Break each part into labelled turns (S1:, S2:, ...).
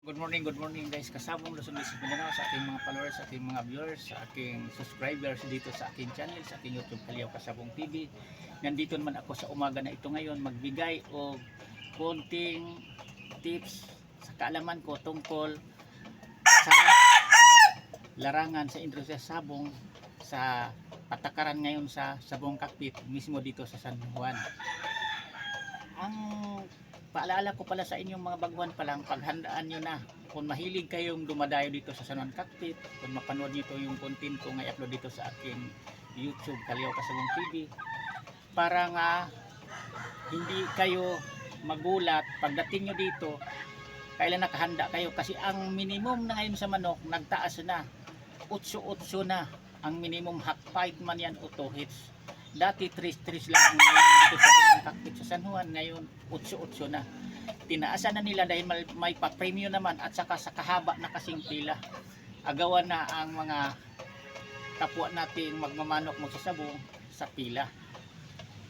S1: Good morning guys. Kasabong Luzon, Visayas, Mindanao, sa aking mga followers, sa aking mga viewers, sa aking subscribers dito sa aking channel, sa aking YouTube Kaliyaw Kasabong TV. Nandito naman ako sa umaga na ito ngayon magbigay o konting tips sa kaalaman ko tungkol sa larangan sa industriya sabong sa patakaran ngayon sa sabong kakpit mismo dito sa San Juan. Ang paalala ko pala sa inyong mga baguhan pa lang, paghandaan nyo na kung mahilig kayong dumadayo dito sa San Juan Cockpit, kung mapanood nyo ito yung content ko nga i-upload dito sa aking YouTube Kaliyaw Kasabong TV, para nga hindi kayo magulat pagdating nyo dito kailan nakahanda kayo, kasi ang minimum na ngayon sa manok nagtaas na 8-8 na ang minimum. Half pint man yan o 2 hits. Dati 3-3 lang ang ngayon dito sa Cockpit sa San Juan, ngayon 8-8 na. Tinaasan na nila dahil may pa-premium naman at saka sa kahaba na kasing pila. Agawan na ang mga kapwa nating magmamanok magsasabong sa pila.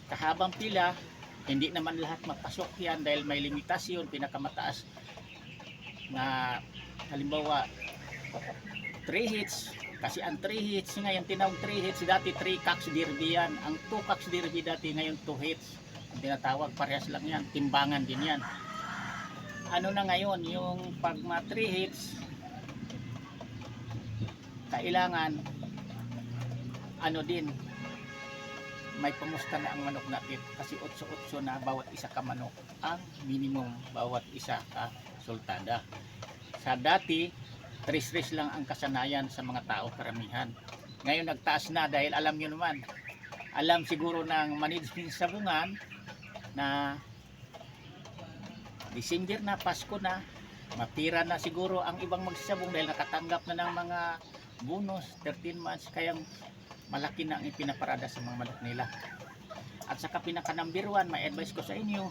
S1: Kahabang pila, hindi naman lahat mapasok yan dahil may limitasyon. Pinakamataas na halimbawa 3 hits, kasi ang 3 hits ngayon, tinawag 3 hits, dati 3 cocks derby yan. Ang 2 cocks derby dati, ngayon 2 hits. Ang tinatawag, parehas lang yan, timbangan din yan. Ano na ngayon, yung pag 3 hits, kailangan, ano din, may pamusta na ang manok natin. Kasi 8-8 na bawat isa ka manok, ang minimum bawat isa ka sultada. Sa dati, 3 lang ang kasanayan sa mga tao karamihan. Ngayon nagtaas na dahil alam nyo naman, alam siguro ng management sa sabungan na December na, Pasko na, mapira na siguro ang ibang magsasabong dahil nakatanggap na ng mga bonus 13 months, kaya malaki na ang ipinaparada sa mga manok nila. At saka pinaka number 1, may advice ko sa inyo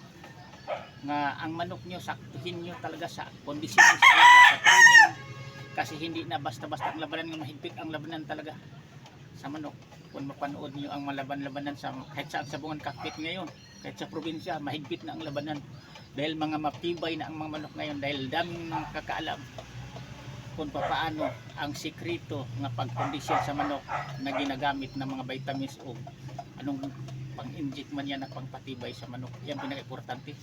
S1: nga ang manok nyo saktuhin nyo talaga sa kondisyon sa alaga, sa training. Kasi hindi na basta-basta ang labanan, ng mahigpit ang labanan talaga sa manok. Kung mapanood nyo ang malaban-labanan sa kahit sa sabungan cockpit ngayon, kahit sa probinsya, mahigpit na ang labanan. Dahil mga matibay na ang mga manok ngayon, dahil daming mga kakaalam kung paano ang sikreto ng pagkondisyon sa manok na ginagamit ng mga vitamins o anong pang-inject man yan na pangpatibay sa manok. Yan pinaka-importante.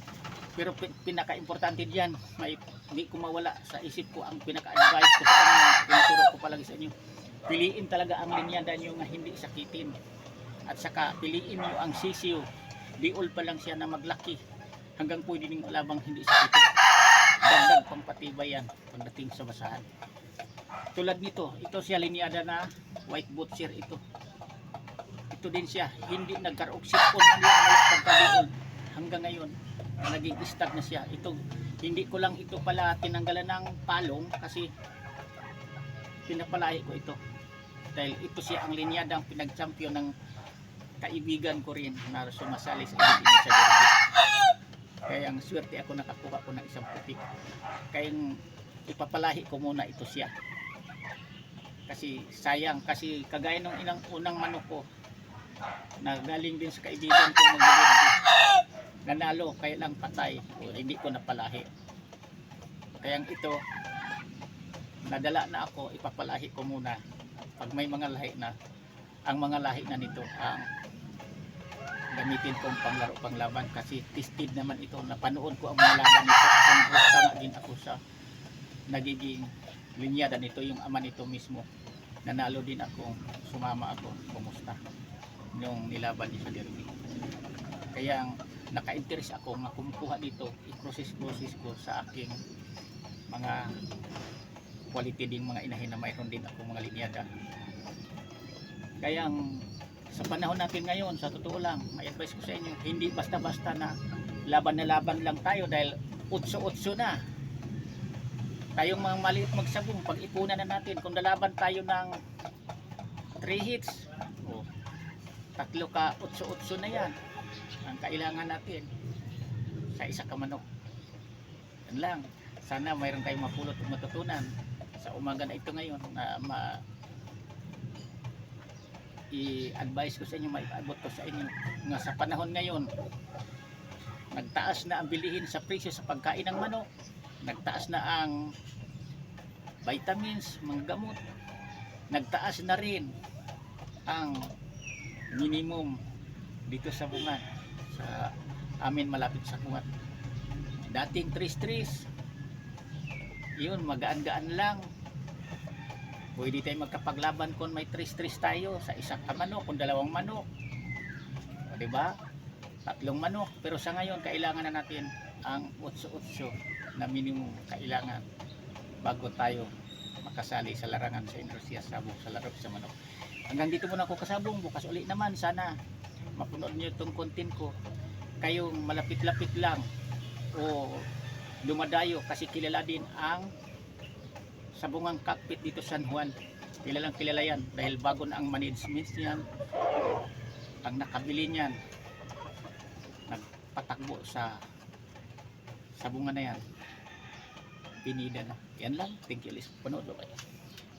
S1: Pero pinaka-importante diyan, may hindi ko mawala sa isip ko, ang pinaka-advice ko sa inyo, tinuturo ko palagi sa inyo, piliin talaga ang linyada nyo nga hindi sakitin. At saka piliin nyo ang sisiyo, diol pa lang siya na maglaki hanggang pwede ning alabang hindi sakitin. Dagdag pangpatibay yan pagdating sa basahan. Tulad nito, ito siya linyada na white butcher ito. Ito din siya, hindi nagkaroog sipon man lang pagkadiol. Hanggang ngayon, naging stag na siya. Ito, hindi ko lang ito pala tinanggalan ng palong kasi pinapalahi ko ito. Dahil ito siya ang linyadang pinag-champion ng kaibigan ko rin na sumasali sa sa derby. Kaya ang swerte ako nakakuha ko ng isang puti. Kaya ipapalahi ko muna ito siya. Kasi sayang, kasi kagaya ng unang manok ko na galing din sa kaibigan ko mag-derby, nanalo, kaya lang patay o hindi ko napalahi. Kaya ito nadala na ako, ipapalahi ko muna pag may mga lahi na. Ang mga lahi na nito ang gamitin kong panglaro panglaban, kasi tested naman ito, napanood ko ang mga laban nito kung gusto nga din ako sa nagiging linyada nito. Yung ama nito mismo nanalo din ako, sumama ako, kumusta yung nilaban niya sa derby. Kaya naka-interest ako nga kumukuha dito, i-process ko sa aking mga quality din mga inahin na mayroon din ako mga linyada. Kaya sa panahon natin ngayon, sa totoo lang, may advice ko sa inyo, hindi basta-basta na laban lang tayo dahil 8-8 na. Tayong mga maliit magsabong, pag-ipunan na natin, kung lalaban tayo ng 3 hits, o 3 ka 8-8 na yan ang kailangan natin sa isa ka manok. Yan lang, sana mayroon tayong mapulot at matutunan sa umaga na ito ngayon na i-advise ko sa inyo, maipaabot ko sa inyo nga sa panahon ngayon nagtaas na ang bilihin sa presyo sa pagkain ng manok. nagtaas na ang vitamins, mga gamot, nagtaas na rin ang minimum dito sa bungan sa amin malapit sa kuwat. Dating tris-tris, yun magaan-gaan lang, pwede tayo magkapaglaban kung may tris-tris tayo sa isang manok, kung dalawang manok, o diba, tatlong manok. Pero sa ngayon kailangan na natin ang 8-8 na minimum kailangan bago tayo makasali sa larangan sa industriya sabong sa laro sa manok. Hanggang dito muna ako kasabong, bukas uli naman sana mapunood nyo itong content ko, kayong malapit-lapit lang o dumadayo kasi kilala din ang sabungang cockpit dito San Juan, kilalang kilala yan dahil bago na ang management niyan, ang nakabili niyan nagpatakbo sa sabungan na yan, pinida na. Yan lang, thank you, panood kayo.